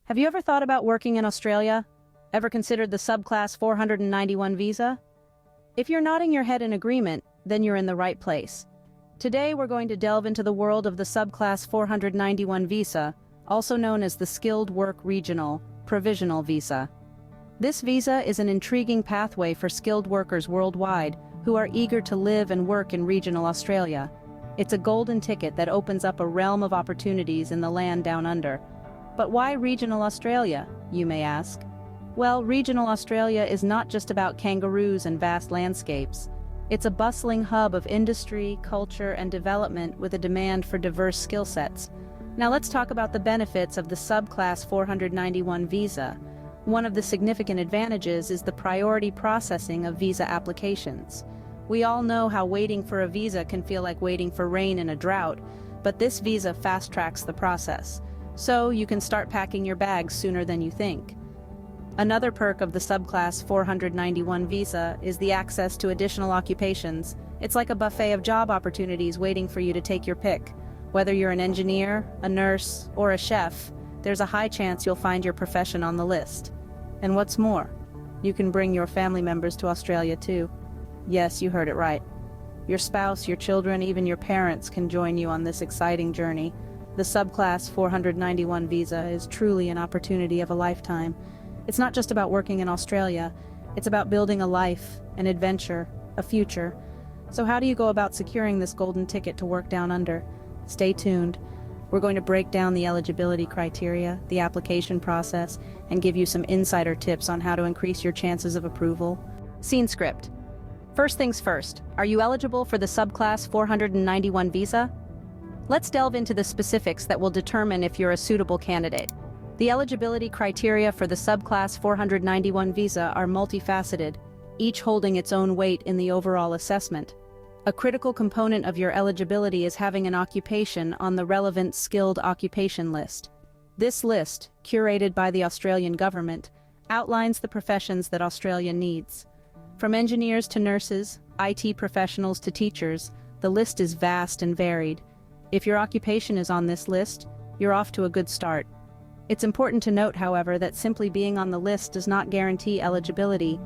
Have you ever thought about working in Australia? Ever considered the Subclass 491 visa? If you're nodding your head in agreement, then you're in the right place. Today we're going to delve into the world of the Subclass 491 visa, also known as the Skilled Work Regional Provisional Visa. This visa is an intriguing pathway for skilled workers worldwide who are eager to live and work in regional Australia. It's a golden ticket that opens up a realm of opportunities in the land down under. But why regional Australia, you may ask? Well, regional Australia is not just about kangaroos and vast landscapes. It's a bustling hub of industry, culture, and development with a demand for diverse skill sets. Now let's talk about the benefits of the Subclass 491 visa. One of the significant advantages is the priority processing of visa applications. We all know how waiting for a visa can feel like waiting for rain in a drought, but this visa fast-tracks the process. So you can start packing your bags sooner than you think. Another perk of the Subclass 491 visa is the access to additional occupations. It's like a buffet of job opportunities waiting for you to take your pick. Whether you're an engineer, a nurse, or a chef, there's a high chance you'll find your profession on the list. And what's more, you can bring your family members to Australia too. Yes, you heard it right. Your spouse, your children, even your parents can join you on this exciting journey. The Subclass 491 visa is truly an opportunity of a lifetime. It's not just about working in Australia, it's about building a life, an adventure, a future. So how do you go about securing this golden ticket to work down under? Stay tuned. We're going to break down the eligibility criteria, the application process, and give you some insider tips on how to increase your chances of approval. Scene script. First things first, are you eligible for the Subclass 491 visa? Let's delve into the specifics that will determine if you're a suitable candidate. The eligibility criteria for the Subclass 491 visa are multifaceted, each holding its own weight in the overall assessment. A critical component of your eligibility is having an occupation on the relevant skilled occupation list. This list, curated by the Australian government, outlines the professions that Australia needs. From engineers to nurses, IT professionals to teachers, the list is vast and varied. If your occupation is on this list, you're off to a good start. It's important to note, however, that simply being on the list does not guarantee eligibility.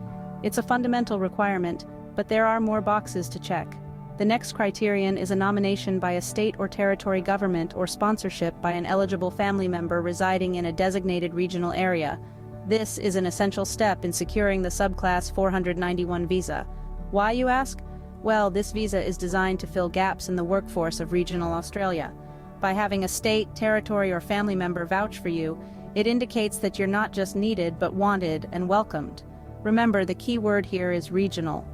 It's a fundamental requirement, but there are more boxes to check. The next criterion is a nomination by a state or territory government or sponsorship by an eligible family member residing in a designated regional area. This is an essential step in securing the Subclass 491 visa. Why, you ask? Well, this visa is designed to fill gaps in the workforce of regional Australia. By having a state, territory, or family member vouch for you, it indicates that you're not just needed but wanted and welcomed. Remember, the key word here is regional.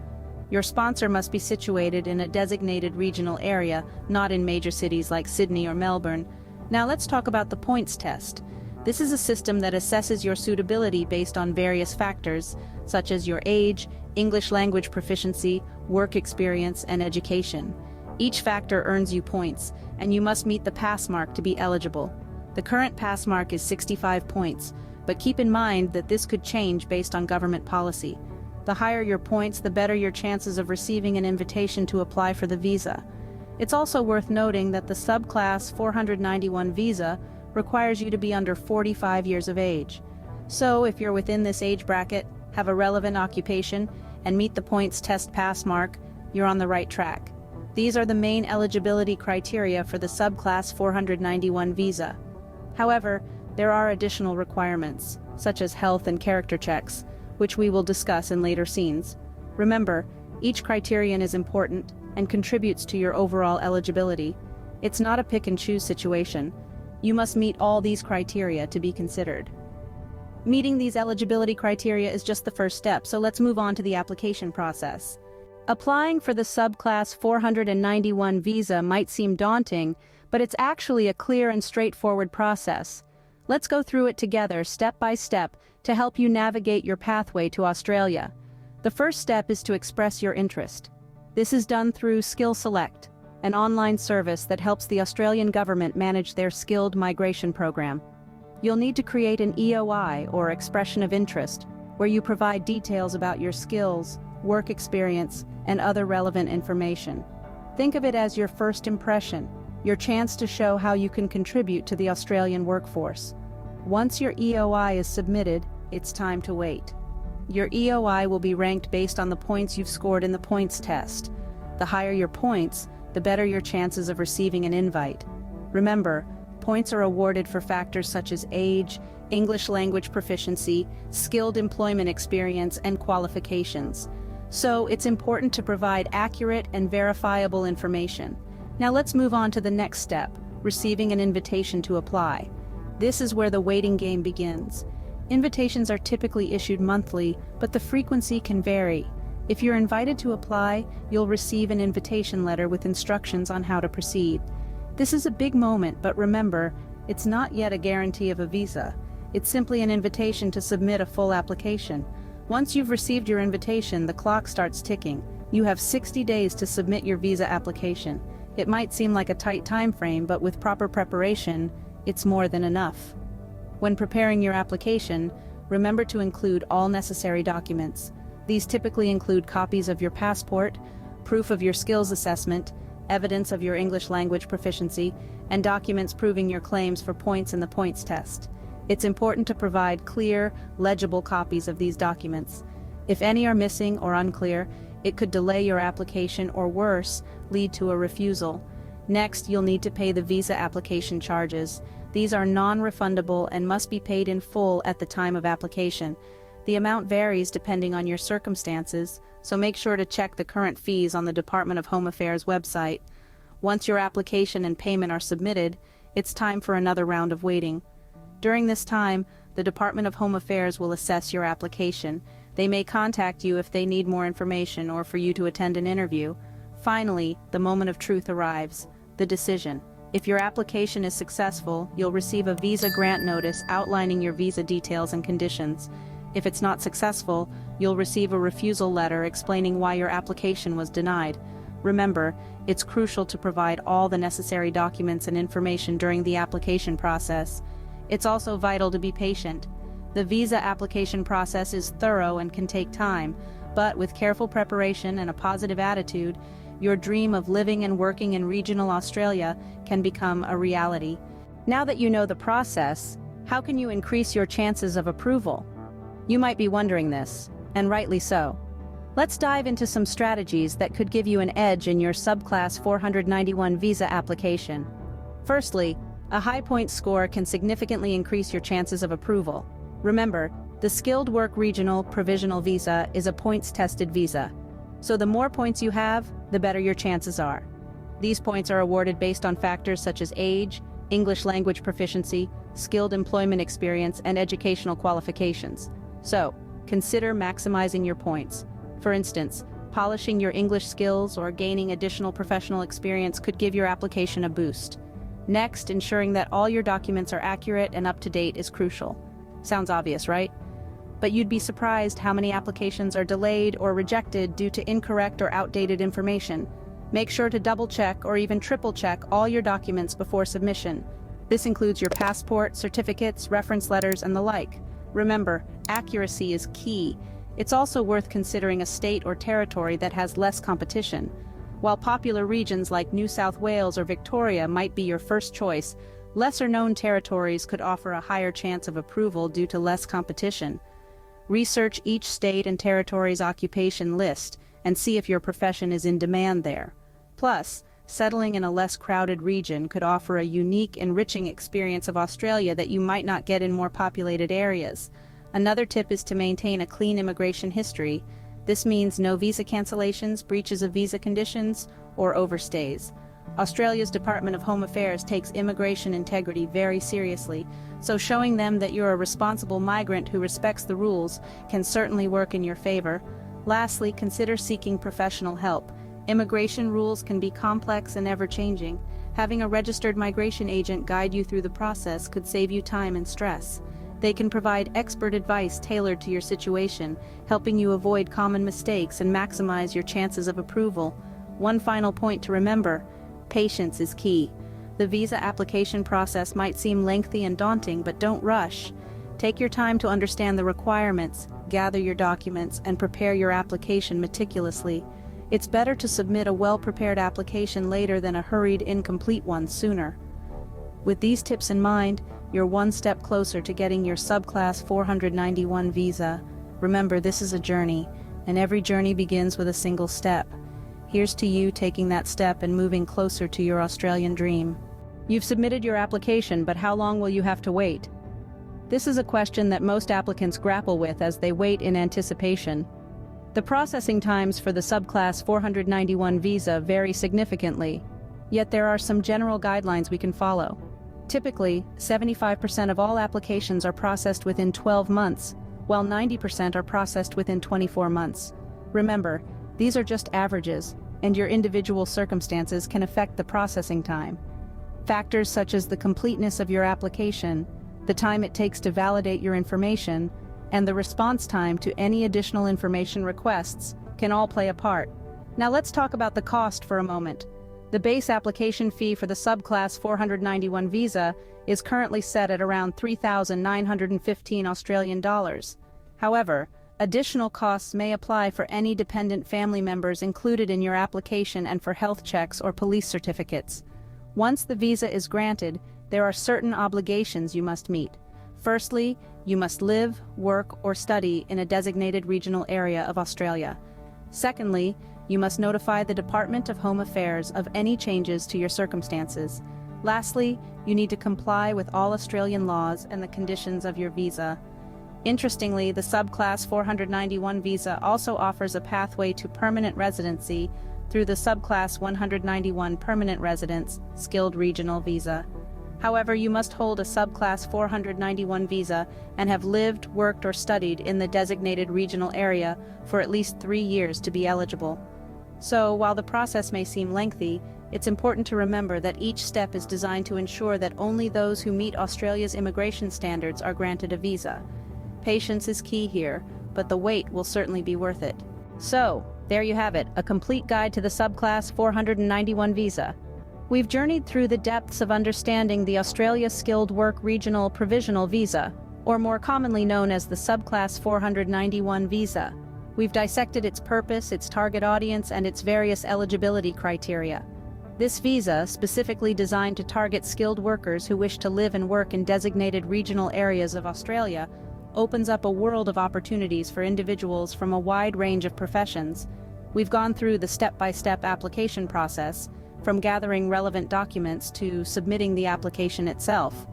Your sponsor must be situated in a designated regional area, not in major cities like Sydney or Melbourne. Now let's talk about the points test. This is a system that assesses your suitability based on various factors, such as your age, English language proficiency, work experience, and education. Each factor earns you points, and you must meet the pass mark to be eligible. The current pass mark is 65 points, but keep in mind that this could change based on government policy. The higher your points, the better your chances of receiving an invitation to apply for the visa. It's also worth noting that the Subclass 491 visa requires you to be under 45 years of age. So if you're within this age bracket, have a relevant occupation, and meet the points test pass mark, you're on the right track. These are the main eligibility criteria for the Subclass 491 visa. However, there are additional requirements, such as health and character checks, which we will discuss in later scenes. Remember, each criterion is important and contributes to your overall eligibility. It's not a pick-and-choose situation. You must meet all these criteria to be considered. Meeting these eligibility criteria is just the first step, so let's move on to the application process. Applying for the Subclass 491 visa might seem daunting, but it's actually a clear and straightforward process. Let's go through it together, step by step, to help you navigate your pathway to Australia. The first step is to express your interest. This is done through Skill Select, an online service that helps the Australian government manage their skilled migration program. You'll need to create an EOI, or expression of interest, where you provide details about your skills, work experience, and other relevant information. Think of it as your first impression, your chance to show how you can contribute to the Australian workforce. Once your EOI is submitted, it's time to wait. Your EOI will be ranked based on the points you've scored in the points test. The higher your points, the better your chances of receiving an invite. Remember, points are awarded for factors such as age, English language proficiency, skilled employment experience, and qualifications. So it's important to provide accurate and verifiable information. Now let's move on to the next step, receiving an invitation to apply. This is where the waiting game begins. Invitations are typically issued monthly, but the frequency can vary. If you're invited to apply, you'll receive an invitation letter with instructions on how to proceed. This is a big moment, but remember, it's not yet a guarantee of a visa. It's simply an invitation to submit a full application. Once you've received your invitation, the clock starts ticking. You have 60 days to submit your visa application. It might seem like a tight time frame, but with proper preparation, it's more than enough. When preparing your application, remember to include all necessary documents. These typically include copies of your passport, proof of your skills assessment, evidence of your English language proficiency, and documents proving your claims for points in the points test. It's important to provide clear, legible copies of these documents. If any are missing or unclear, it could delay your application or worse, lead to a refusal. Next, you'll need to pay the visa application charges. These are non-refundable and must be paid in full at the time of application. The amount varies depending on your circumstances, so make sure to check the current fees on the Department of Home Affairs website. Once your application and payment are submitted, it's time for another round of waiting. During this time, the Department of Home Affairs will assess your application. They may contact you if they need more information or for you to attend an interview. Finally, the moment of truth arrives, the decision. If your application is successful, you'll receive a visa grant notice outlining your visa details and conditions. If it's not successful, you'll receive a refusal letter explaining why your application was denied. Remember, it's crucial to provide all the necessary documents and information during the application process. It's also vital to be patient. The visa application process is thorough and can take time, but with careful preparation and a positive attitude, your dream of living and working in regional Australia can become a reality. Now that you know the process, how can you increase your chances of approval? You might be wondering this, and rightly so. Let's dive into some strategies that could give you an edge in your Subclass 491 visa application. Firstly, a high point score can significantly increase your chances of approval. Remember, the Skilled Work Regional Provisional Visa is a points-tested visa. So the more points you have, the better your chances are. These points are awarded based on factors such as age, English language proficiency, skilled employment experience, and educational qualifications. So, consider maximizing your points. For instance, polishing your English skills or gaining additional professional experience could give your application a boost. Next, ensuring that all your documents are accurate and up to date is crucial. Sounds obvious, right? But you'd be surprised how many applications are delayed or rejected due to incorrect or outdated information. Make sure to double-check or even triple-check all your documents before submission. This includes your passport, certificates, reference letters, and the like. Remember, accuracy is key. It's also worth considering a state or territory that has less competition. While popular regions like New South Wales or Victoria might be your first choice, lesser-known territories could offer a higher chance of approval due to less competition. Research each state and territory's occupation list and see if your profession is in demand there. Plus, settling in a less crowded region could offer a unique, enriching experience of Australia that you might not get in more populated areas. Another tip is to maintain a clean immigration history. This means no visa cancellations, breaches of visa conditions, or overstays. Australia's Department of Home Affairs takes immigration integrity very seriously, so showing them that you're a responsible migrant who respects the rules can certainly work in your favor. Lastly, consider seeking professional help. Immigration rules can be complex and ever-changing. Having a registered migration agent guide you through the process could save you time and stress. They can provide expert advice tailored to your situation, helping you avoid common mistakes and maximize your chances of approval. One final point to remember: patience is key. The visa application process might seem lengthy and daunting, but don't rush. Take your time to understand the requirements, gather your documents, and prepare your application meticulously. It's better to submit a well-prepared application later than a hurried, incomplete one sooner. With these tips in mind, you're one step closer to getting your Subclass 491 visa. Remember, this is a journey, and every journey begins with a single step. Here's to you taking that step and moving closer to your Australian dream. You've submitted your application, but how long will you have to wait? This is a question that most applicants grapple with as they wait in anticipation. The processing times for the Subclass 491 visa vary significantly, yet there are some general guidelines we can follow. Typically, 75% of all applications are processed within 12 months, while 90% are processed within 24 months. Remember, these are just averages, and your individual circumstances can affect the processing time. Factors such as the completeness of your application, the time it takes to validate your information, and the response time to any additional information requests can all play a part. Now let's talk about the cost for a moment. The base application fee for the Subclass 491 visa is currently set at around 3,915 Australian dollars. However, additional costs may apply for any dependent family members included in your application and for health checks or police certificates. Once the visa is granted, there are certain obligations you must meet. Firstly, you must live, work, or study in a designated regional area of Australia. Secondly, you must notify the Department of Home Affairs of any changes to your circumstances. Lastly, you need to comply with all Australian laws and the conditions of your visa. Interestingly, the Subclass 491 visa also offers a pathway to permanent residency through the Subclass 191 Permanent Residence Skilled Regional Visa. However, you must hold a Subclass 491 visa and have lived, worked, or studied in the designated regional area for at least 3 years to be eligible. So, while the process may seem lengthy, it's important to remember that each step is designed to ensure that only those who meet Australia's immigration standards are granted a visa. Patience is key here, but the wait will certainly be worth it. So, there you have it, a complete guide to the Subclass 491 visa. We've journeyed through the depths of understanding the Australia Skilled Work Regional Provisional Visa, or more commonly known as the Subclass 491 visa. We've dissected its purpose, its target audience, and its various eligibility criteria. This visa, specifically designed to target skilled workers who wish to live and work in designated regional areas of Australia, opens up a world of opportunities for individuals from a wide range of professions. We've gone through the step-by-step application process, from gathering relevant documents to submitting the application itself.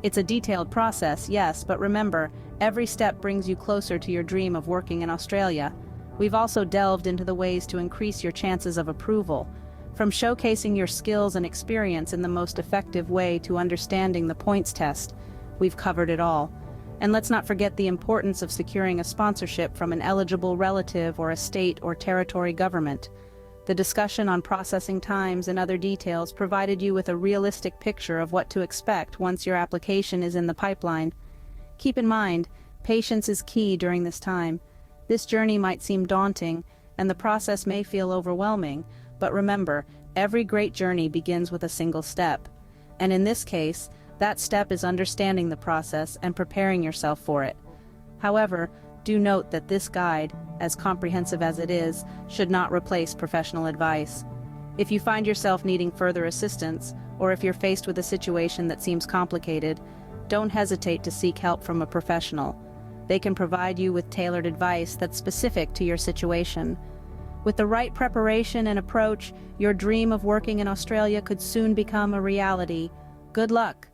It's a detailed process, yes, but remember, every step brings you closer to your dream of working in Australia. We've also delved into the ways to increase your chances of approval, from showcasing your skills and experience in the most effective way to understanding the points test. We've covered it all. And let's not forget the importance of securing a sponsorship from an eligible relative or a state or territory government. The discussion on processing times and other details provided you with a realistic picture of what to expect once your application is in the pipeline. Keep in mind, patience is key during this time. This journey might seem daunting, and the process may feel overwhelming, but remember, every great journey begins with a single step. And in this case, that step is understanding the process and preparing yourself for it. However, do note that this guide, as comprehensive as it is, should not replace professional advice. If you find yourself needing further assistance, or if you're faced with a situation that seems complicated, don't hesitate to seek help from a professional. They can provide you with tailored advice that's specific to your situation. With the right preparation and approach, your dream of working in Australia could soon become a reality. Good luck!